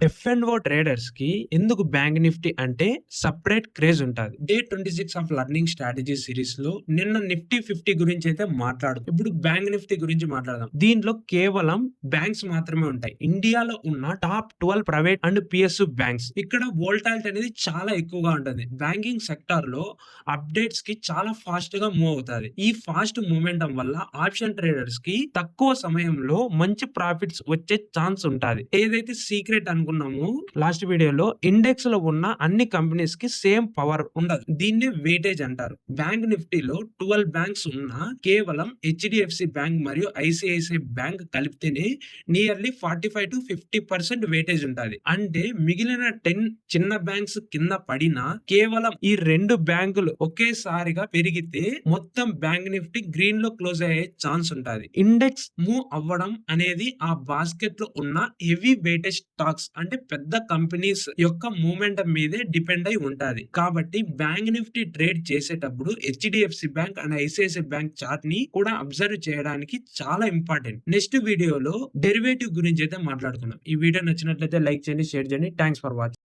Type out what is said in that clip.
F&O traders కి ఎందుకు bank Nifty అంటే సెపరేట్ క్రేజ్ ఉంటది. Day 26 of learning strategy series లో నిన్న నిఫ్టీ 50 గురించి అయితే మాట్లాడుతాం. ఇప్పుడు బ్యాంక్ నిఫ్టీ గురించి మాట్లాడదాం. దీంట్లో కేవలం బ్యాంక్స్ మాత్రమే ఉంటాయి. ఇండియాలో ఉన్న top 12 private and PSU banks. ఇక్కడ వోల్టాలిటీ అనేది చాలా ఎక్కువగా ఉంటుంది. బ్యాంకింగ్ సెక్టార్ లో అప్డేట్స్ కి చాలా ఫాస్ట్ గా మూవ్ అవుతుంది. ఈ ఫాస్ట్ మూమెంటం వల్ల ఆప్షన్ ట్రేడర్స్ కి తక్కువ సమయంలో మంచి ప్రాఫిట్స్ వచ్చే ఛాన్స్ ఉంటుంది. ఏదైతే సీక్రెట్ అనుకున్నాము లాస్ట్ వీడియోలో, ఇండెక్స్ లో ఉన్న అన్ని కంపెనీస్ కి సేమ్ పవర్ ఉండదు. దీన్నే వెయిటేజ్ అంటారు. బ్యాంక్ నిఫ్టీలో 12 బ్యాంక్స్ ఉన్నా కేవలం హెచ్డిఎఫ్సి బ్యాంక్ మరియు ఐసిఐసిఐ బ్యాంక్ కలిపితేనే నియర్లీ 45 to 50% వెయిటేజ్ ఉంటుంది. అంటే మిగిలిన 10 చిన్న బ్యాంక్స్ కింద పడినా కేవలం ఈ 2 బ్యాంకులు ఒకేసారిగా పెరిగితే మొత్తం బ్యాంక్ నిఫ్టీ గ్రీన్ లో క్లోజ్ అయ్యే ఛాన్స్ ఉంటుంది. ఇండెక్స్ మూవ్ అవ్వడం అనేది ఆ బాస్కెట్ లో ఉన్న హెవీ వెయిటేజ్ స్టాక్స్ అంటే పెద్ద కంపెనీస్ యొక్క మూమెంటం మీదే డిపెండ్ అయి ఉంటది. కాబట్టి బ్యాంక్ నిఫ్టీ ట్రేడ్ చేసేటప్పుడు HDFC bank and ICICI bank chart ని కూడా అబ్జర్వ్ చేయడానికి చాలా ఇంపార్టెంట్. నెక్స్ట్ వీడియోలో డెరివేటివ్ గురించి అయితే మాట్లాడుకుందాం. ఈ వీడియో నచ్చినట్లయితే లైక్ చేయండి, షేర్ చేయండి. Thanks for watching.